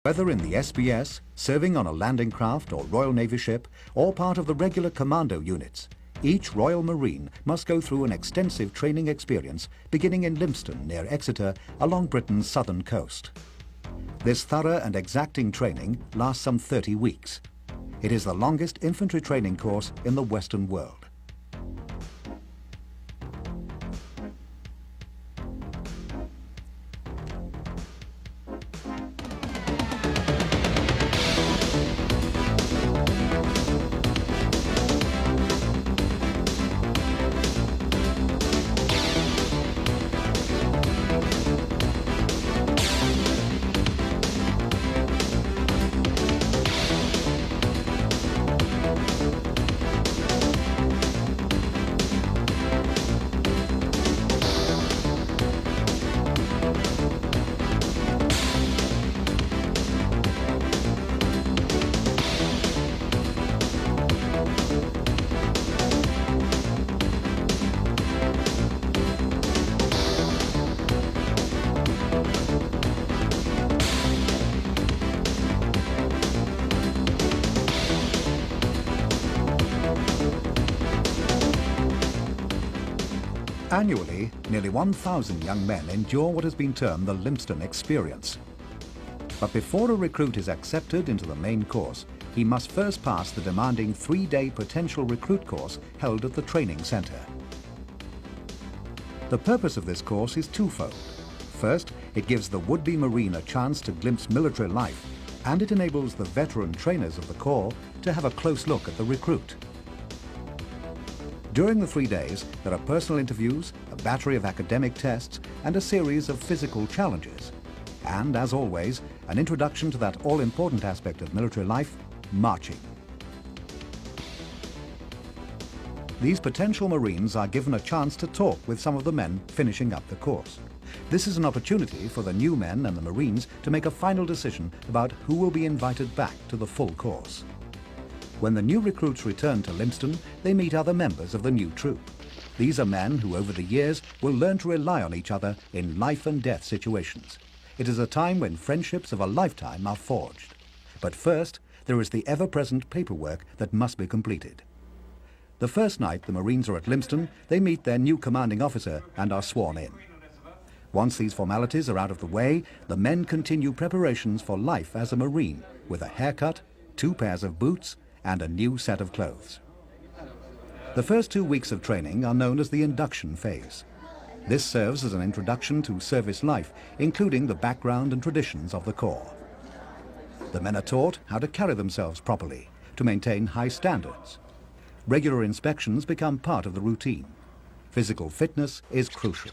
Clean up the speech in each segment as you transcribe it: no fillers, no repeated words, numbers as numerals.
Whether in the SBS, serving on a landing craft or Royal Navy ship, or part of the regular commando units, each Royal Marine must go through an extensive training experience beginning in Lympstone near Exeter along Britain's southern coast. This thorough and exacting training lasts some 30 weeks. It is the longest infantry training course in the Western world. Annually, nearly 1,000 young men endure what has been termed the Lympstone experience. But before a recruit is accepted into the main course, he must first pass the demanding 3-day potential recruit course held at the training centre. The purpose of this course is twofold. First, it gives the would-be Marine a chance to glimpse military life, and it enables the veteran trainers of the Corps to have a close look at the recruit. During the 3 days, there are personal interviews, a battery of academic tests, and a series of physical challenges. And, as always, an introduction to that all-important aspect of military life, marching. These potential Marines are given a chance to talk with some of the men finishing up the course. This is an opportunity for the new men and the Marines to make a final decision about who will be invited back to the full course. When the new recruits return to Lympstone, they meet other members of the new troop. These are men who over the years will learn to rely on each other in life and death situations. It is a time when friendships of a lifetime are forged. But first, there is the ever-present paperwork that must be completed. The first night the Marines are at Lympstone, they meet their new commanding officer and are sworn in. Once these formalities are out of the way, the men continue preparations for life as a Marine with a haircut, 2 pairs of boots, and a new set of clothes. The first 2 weeks of training are known as the induction phase. This serves as an introduction to service life, including the background and traditions of the Corps. The men are taught how to carry themselves properly, to maintain high standards. Regular inspections become part of the routine. Physical fitness is crucial.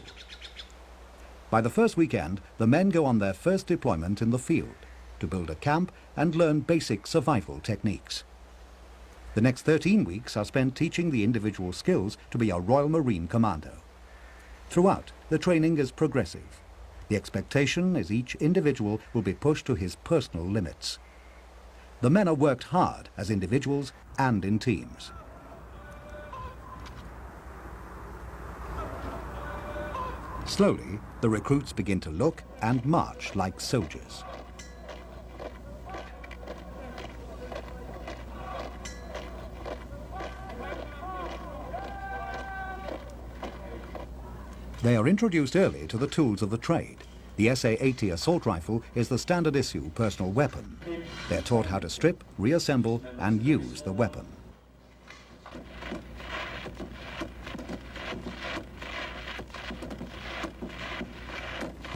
By the first weekend, the men go on their first deployment in the field to build a camp and learn basic survival techniques. The next 13 weeks are spent teaching the individual skills to be a Royal Marine commando. Throughout, the training is progressive. The expectation is each individual will be pushed to his personal limits. The men are worked hard as individuals and in teams. Slowly, the recruits begin to look and march like soldiers. They are introduced early to the tools of the trade. The SA-80 assault rifle is the standard issue personal weapon. They are taught how to strip, reassemble, and use the weapon.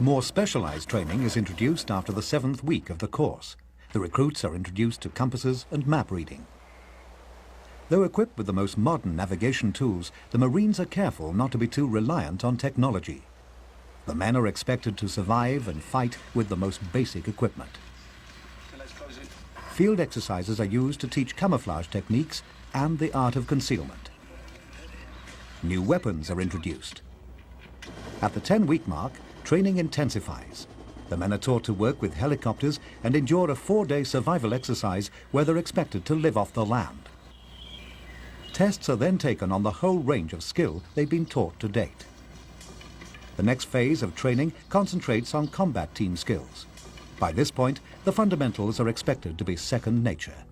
More specialized training is introduced after the 7th week of the course. The recruits are introduced to compasses and map reading. Though equipped with the most modern navigation tools, the Marines are careful not to be too reliant on technology. The men are expected to survive and fight with the most basic equipment. Field exercises are used to teach camouflage techniques and the art of concealment. New weapons are introduced. At the 10-week mark, training intensifies. The men are taught to work with helicopters and endure a 4-day survival exercise where they're expected to live off the land. Tests are then taken on the whole range of skill they've been taught to date. The next phase of training concentrates on combat team skills. By this point, the fundamentals are expected to be second nature.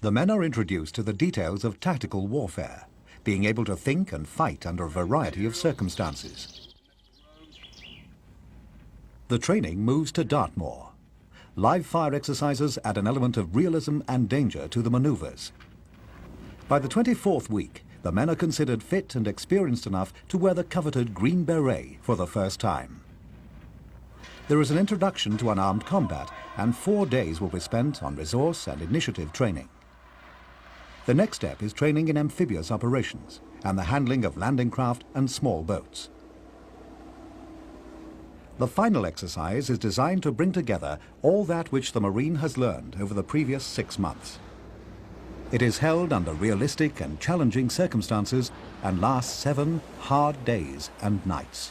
The men are introduced to the details of tactical warfare, being able to think and fight under a variety of circumstances. The training moves to Dartmoor. Live fire exercises add an element of realism and danger to the maneuvers. By the 24th week, the men are considered fit and experienced enough to wear the coveted green beret for the first time. There is an introduction to unarmed combat, and 4 days will be spent on resource and initiative training. The next step is training in amphibious operations and the handling of landing craft and small boats. The final exercise is designed to bring together all that which the Marine has learned over the previous 6 months. It is held under realistic and challenging circumstances and lasts 7 hard days and nights.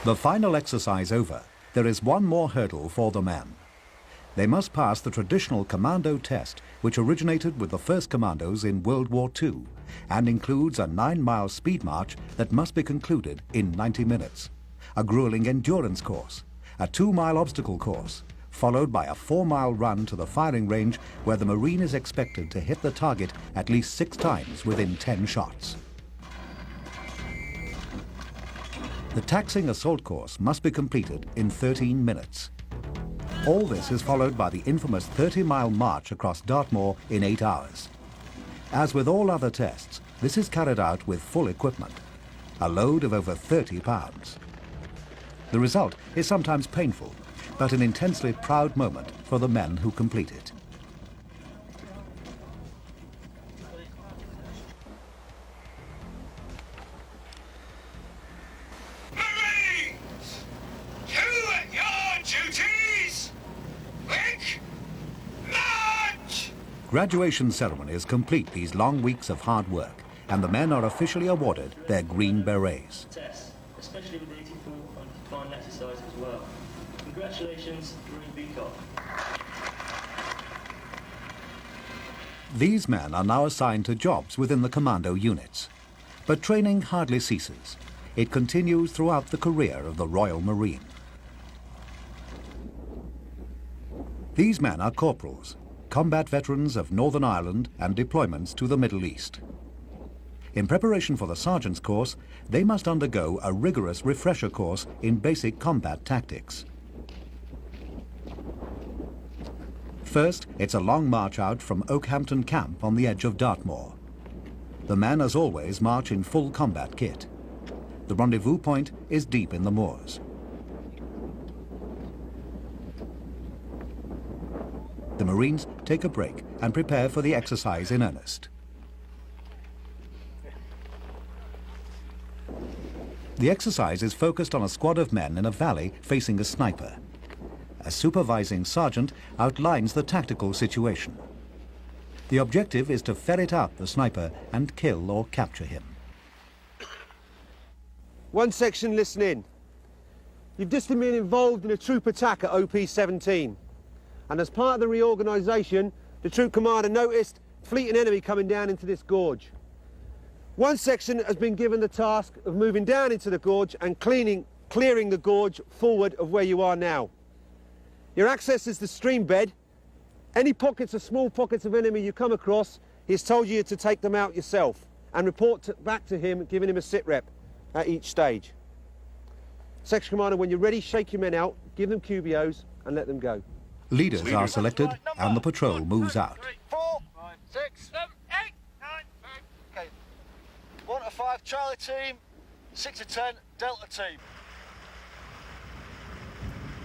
The final exercise over, there is one more hurdle for the men. They must pass the traditional commando test, which originated with the first commandos in World War II, and includes a 9-mile speed march that must be concluded in 90 minutes, a grueling endurance course, a 2-mile obstacle course, followed by a 4-mile run to the firing range where the Marine is expected to hit the target at least 6 times within 10 shots. The taxing assault course must be completed in 13 minutes. All this is followed by the infamous 30-mile march across Dartmoor in 8 hours. As with all other tests, this is carried out with full equipment, a load of over 30 pounds. The result is sometimes painful, but an intensely proud moment for the men who complete it. Marines! To your duties! Quick! March! Graduation ceremonies complete these long weeks of hard work, and the men are officially awarded their Green Berets. Tests, especially with the 84 and final exercise as well. Congratulations, Green Beacon. These men are now assigned to jobs within the commando units. But training hardly ceases. It continues throughout the career of the Royal Marine. These men are corporals, combat veterans of Northern Ireland and deployments to the Middle East. In preparation for the sergeant's course, they must undergo a rigorous refresher course in basic combat tactics. First, it's a long march out from Oakhampton Camp on the edge of Dartmoor. The men, as always, march in full combat kit. The rendezvous point is deep in the moors. The Marines take a break and prepare for the exercise in earnest. The exercise is focused on a squad of men in a valley facing a sniper. A supervising sergeant outlines the tactical situation. The objective is to ferret out the sniper and kill or capture him. One section, listen in. You've just been involved in a troop attack at OP-17. And as part of the reorganisation, the troop commander noticed fleeting enemy coming down into this gorge. One section has been given the task of moving down into the gorge and clearing the gorge forward of where you are now. Your access is the stream bed. Any pockets or small pockets of enemy you come across, he's told you to take them out yourself and report back to him, giving him a sit rep at each stage. Section commander, when you're ready, shake your men out, give them QBOs and let them go. Leaders are selected and the patrol moves out. 3, 4, 5, 6, 7, 8, 9, 10. Okay. 1 to 5 Charlie team, 6 to 10 Delta team.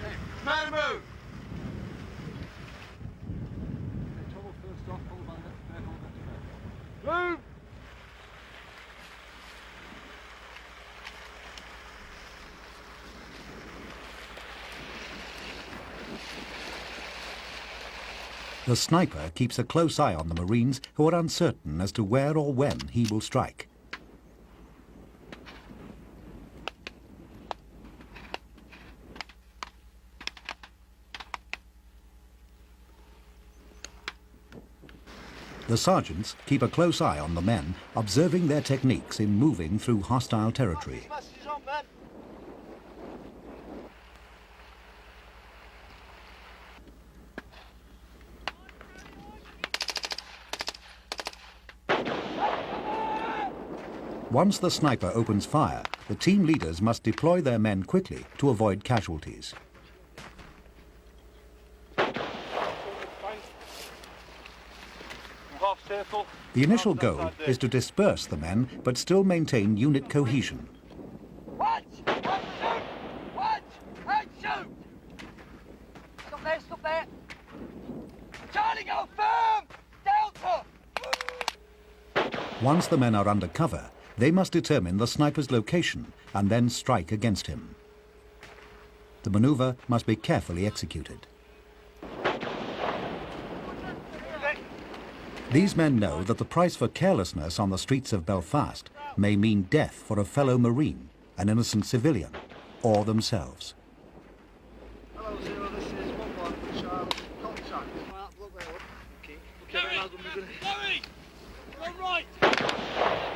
Okay. Man move. Move. The sniper keeps a close eye on the Marines who are uncertain as to where or when he will strike. The sergeants keep a close eye on the men, observing their techniques in moving through hostile territory. Messages on, men. Once the sniper opens fire, the team leaders must deploy their men quickly to avoid casualties. Half circle. The initial goal is to disperse the men, but still maintain unit cohesion. Watch! Watch! Shoot! Watch! And shoot! Stop there! Stop there! Charlie, go firm! Delta! Once the men are under cover, they must determine the sniper's location and then strike against him. The maneuver must be carefully executed. These men know that the price for carelessness on the streets of Belfast may mean death for a fellow Marine, an innocent civilian, or themselves. Hello, Zero. This is 1-1 Charlie. Contact. Right, look there. Okay. Larry! Run right!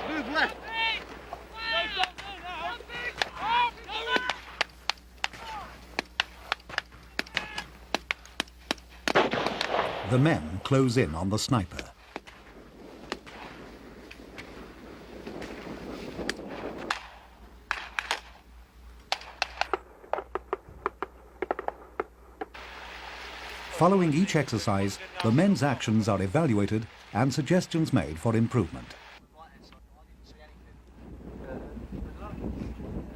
Move left. the men close in on the sniper. Following each exercise, the men's actions are evaluated and suggestions made for improvement.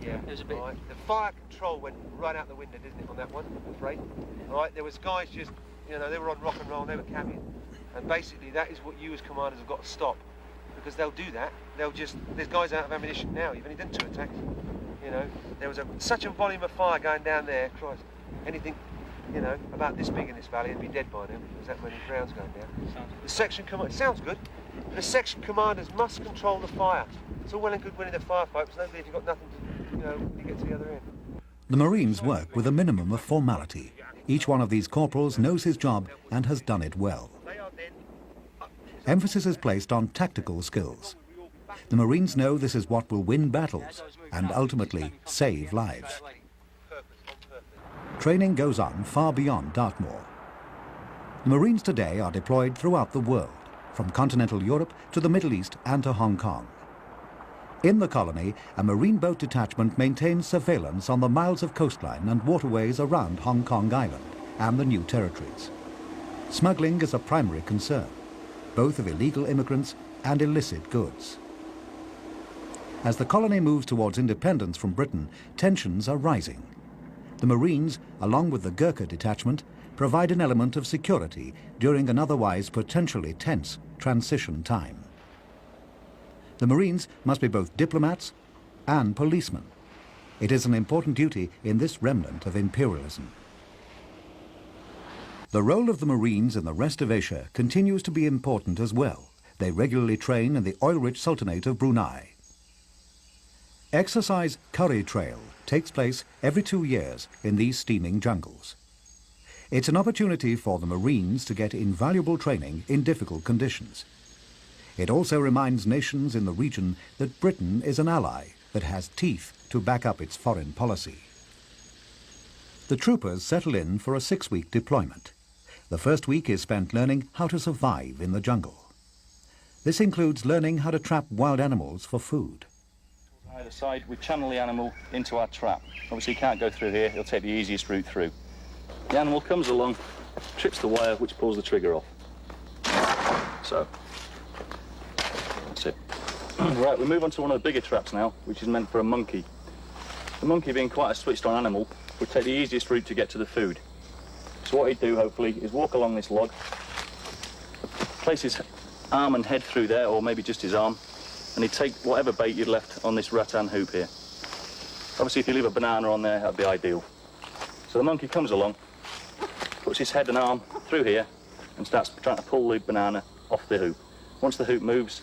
Yeah, there's a bit. Right. The fire control went right out the window, didn't it, on that one, I'm afraid? All right, there was guys just, you know, they were on rock and roll, they were camming. And basically that is what you as commanders have got to stop. Because they'll do that, they'll just, there's guys out of ammunition now, you've only done 2 attacks. You know, there was such a volume of fire going down there, Christ, anything, you know, about this big in this valley, it'd be dead by now. There's that many rounds going down. The section command, it sounds good. The section commanders must control the fire. It's all well and good winning the firefight, but nobody if you've got nothing to, you know, when you get to the other end. The Marines work with a minimum of formality. Each one of these corporals knows his job and has done it well. Emphasis is placed on tactical skills. The Marines know this is what will win battles and ultimately save lives. Training goes on far beyond Dartmoor. The Marines today are deployed throughout the world, from continental Europe to the Middle East and to Hong Kong. In the colony, a Marine boat detachment maintains surveillance on the miles of coastline and waterways around Hong Kong Island and the new territories. Smuggling is a primary concern, both of illegal immigrants and illicit goods. As the colony moves towards independence from Britain, tensions are rising. The Marines, along with the Gurkha detachment, provide an element of security during an otherwise potentially tense transition time. The Marines must be both diplomats and policemen. It is an important duty in this remnant of imperialism. The role of the Marines in the rest of Asia continues to be important as well. They regularly train in the oil-rich Sultanate of Brunei. Exercise Curry Trail takes place every 2 years in these steaming jungles. It's an opportunity for the Marines to get invaluable training in difficult conditions. It also reminds nations in the region that Britain is an ally that has teeth to back up its foreign policy. The troopers settle in for a 6-week deployment. The first week is spent learning how to survive in the jungle. This includes learning how to trap wild animals for food. On either side, we channel the animal into our trap. Obviously, you can't go through here. He'll take the easiest route through. The animal comes along, trips the wire, which pulls the trigger off. So, that's it. Right, we move on to one of the bigger traps now, which is meant for a monkey. The monkey, being quite a switched-on animal, would take the easiest route to get to the food. So what he'd do, hopefully, is walk along this log, place his arm and head through there, or maybe just his arm, and he'd take whatever bait you'd left on this rattan hoop here. Obviously, if you leave a banana on there, that'd be ideal. So the monkey comes along, puts his head and arm through here, and starts trying to pull the banana off the hoop. Once the hoop moves,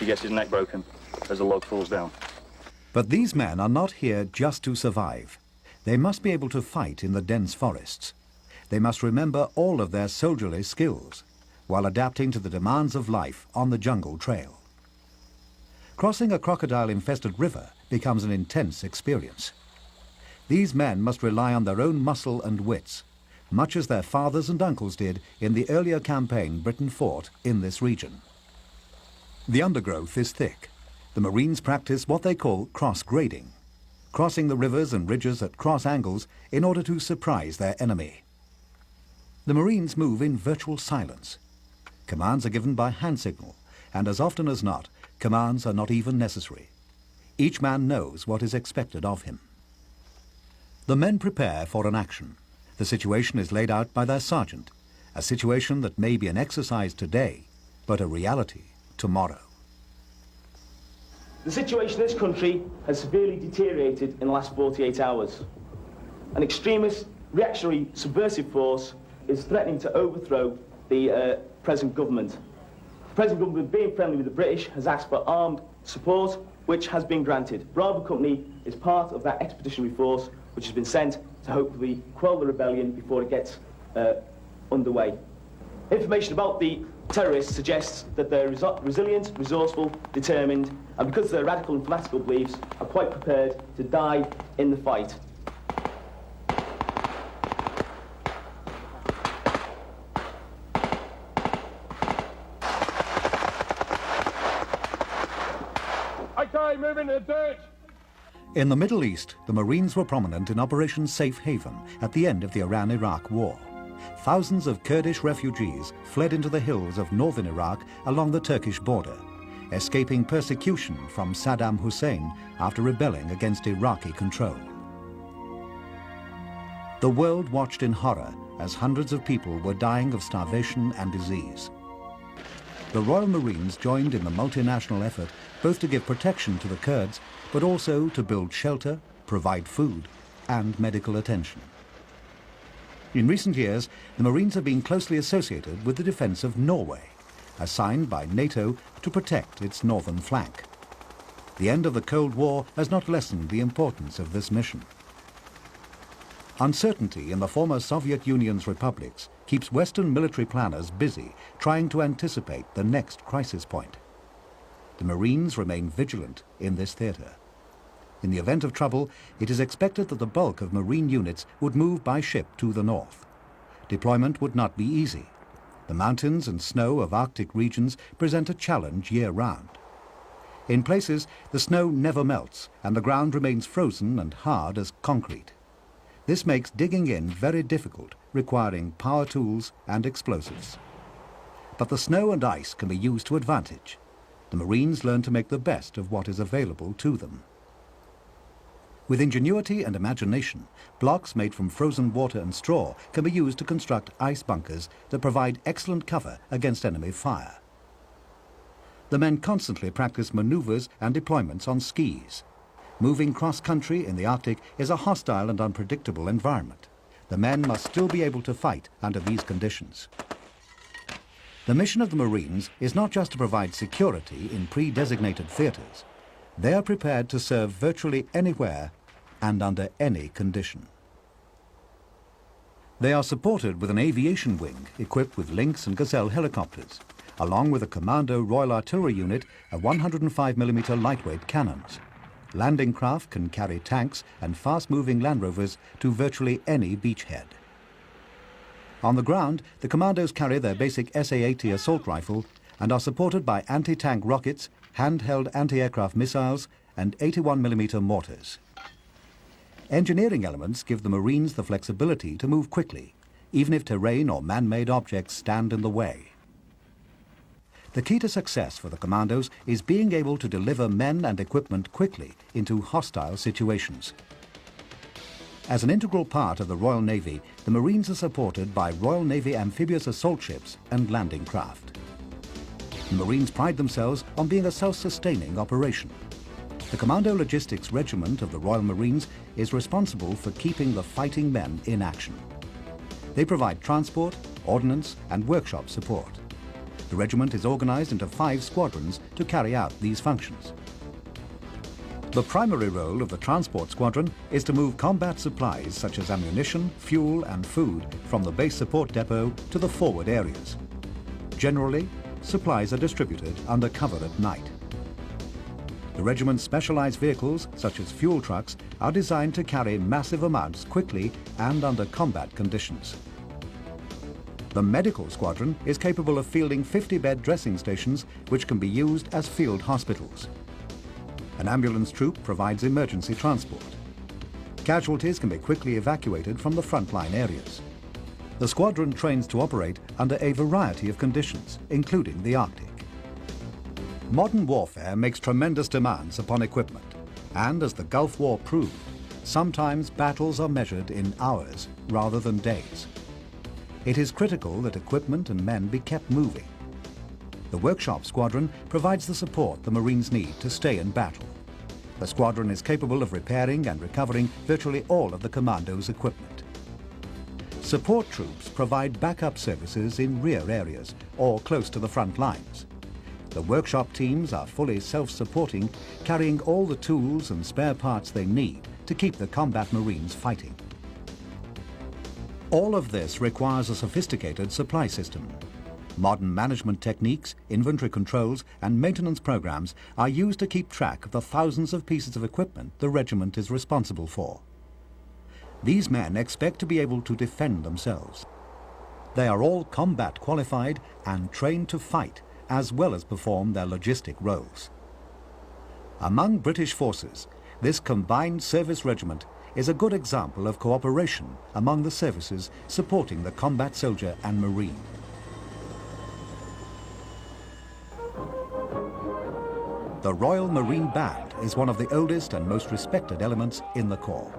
he gets his neck broken as the log falls down. But these men are not here just to survive. They must be able to fight in the dense forests. They must remember all of their soldierly skills while adapting to the demands of life on the jungle trail. Crossing a crocodile-infested river becomes an intense experience. These men must rely on their own muscle and wits, much as their fathers and uncles did in the earlier campaign Britain fought in this region. The undergrowth is thick. The Marines practice what they call cross-grading, crossing the rivers and ridges at cross angles in order to surprise their enemy. The Marines move in virtual silence. Commands are given by hand signal, and as often as not, commands are not even necessary. Each man knows what is expected of him. The men prepare for an action. The situation is laid out by their sergeant, a situation that may be an exercise today, but a reality tomorrow. The situation in this country has severely deteriorated in the last 48 hours. An extremist, reactionary, subversive force is threatening to overthrow the present government. The present government, being friendly with the British, has asked for armed support, which has been granted. Bravo Company is part of that expeditionary force, which has been sent to hopefully quell the rebellion before it gets underway. Information about the terrorists suggests that they're resilient, resourceful, determined, and because of their radical and fanatical beliefs, are quite prepared to die in the fight. Okay, move into the ditch. In the Middle East, the Marines were prominent in Operation Safe Haven at the end of the Iran-Iraq War. Thousands of Kurdish refugees fled into the hills of northern Iraq along the Turkish border, escaping persecution from Saddam Hussein after rebelling against Iraqi control. The world watched in horror as hundreds of people were dying of starvation and disease. The Royal Marines joined in the multinational effort both to give protection to the Kurds, but also to build shelter, provide food, and medical attention. In recent years, the Marines have been closely associated with the defense of Norway, assigned by NATO to protect its northern flank. The end of the Cold War has not lessened the importance of this mission. Uncertainty in the former Soviet Union's republics keeps Western military planners busy trying to anticipate the next crisis point. The Marines remain vigilant in this theatre. In the event of trouble, it is expected that the bulk of Marine units would move by ship to the north. Deployment would not be easy. The mountains and snow of Arctic regions present a challenge year-round. In places, the snow never melts and the ground remains frozen and hard as concrete. This makes digging in very difficult, requiring power tools and explosives. But the snow and ice can be used to advantage. The Marines learn to make the best of what is available to them. With ingenuity and imagination, blocks made from frozen water and straw can be used to construct ice bunkers that provide excellent cover against enemy fire. The men constantly practice maneuvers and deployments on skis. Moving cross-country in the Arctic is a hostile and unpredictable environment. The men must still be able to fight under these conditions. The mission of the Marines is not just to provide security in pre-designated theatres. They are prepared to serve virtually anywhere and under any condition. They are supported with an aviation wing equipped with Lynx and Gazelle helicopters, along with a Commando Royal Artillery unit of 105mm lightweight cannons. Landing craft can carry tanks and fast-moving Land Rovers to virtually any beachhead. On the ground, the commandos carry their basic SA-80 assault rifle and are supported by anti-tank rockets, handheld anti-aircraft missiles, and 81mm mortars. Engineering elements give the Marines the flexibility to move quickly, even if terrain or man-made objects stand in the way. The key to success for the commandos is being able to deliver men and equipment quickly into hostile situations. As an integral part of the Royal Navy, the Marines are supported by Royal Navy amphibious assault ships and landing craft. The Marines pride themselves on being a self-sustaining operation. The Commando Logistics Regiment of the Royal Marines is responsible for keeping the fighting men in action. They provide transport, ordnance, and workshop support. The regiment is organized into 5 squadrons to carry out these functions. The primary role of the transport squadron is to move combat supplies such as ammunition, fuel, and food from the base support depot to the forward areas. Generally, supplies are distributed under cover at night. The regiment's specialized vehicles, such as fuel trucks, are designed to carry massive amounts quickly and under combat conditions. The medical squadron is capable of fielding 50-bed dressing stations which can be used as field hospitals. An ambulance troop provides emergency transport. Casualties can be quickly evacuated from the frontline areas. The squadron trains to operate under a variety of conditions, including the Arctic. Modern warfare makes tremendous demands upon equipment, and as the Gulf War proved, sometimes battles are measured in hours rather than days. It is critical that equipment and men be kept moving. The workshop squadron provides the support the Marines need to stay in battle. The squadron is capable of repairing and recovering virtually all of the commando's equipment. Support troops provide backup services in rear areas or close to the front lines. The workshop teams are fully self-supporting, carrying all the tools and spare parts they need to keep the combat Marines fighting. All of this requires a sophisticated supply system. Modern management techniques, inventory controls, and maintenance programs are used to keep track of the thousands of pieces of equipment the regiment is responsible for. These men expect to be able to defend themselves. They are all combat qualified and trained to fight, as well as perform their logistic roles. Among British forces, this combined service regiment is a good example of cooperation among the services supporting the combat soldier and marine. The Royal Marine Band is one of the oldest and most respected elements in the Corps.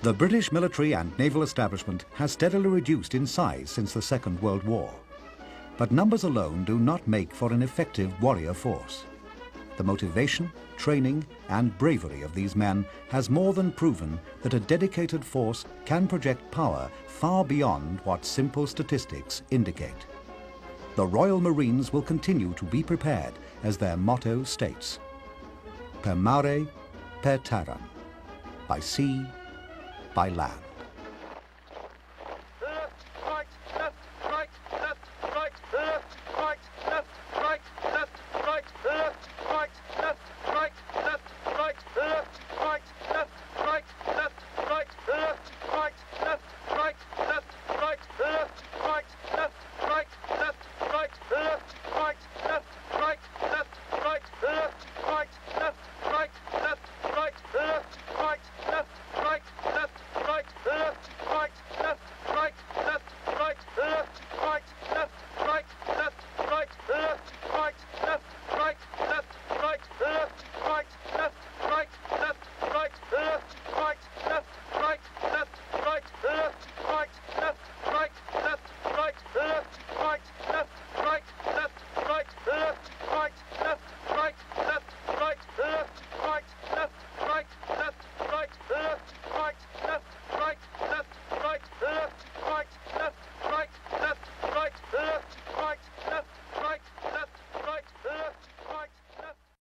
The British military and naval establishment has steadily reduced in size since the Second World War. But numbers alone do not make for an effective warrior force. The motivation, training and bravery of these men has more than proven that a dedicated force can project power far beyond what simple statistics indicate. The Royal Marines will continue to be prepared, as their motto states. Per mare, per terram. By sea, by land.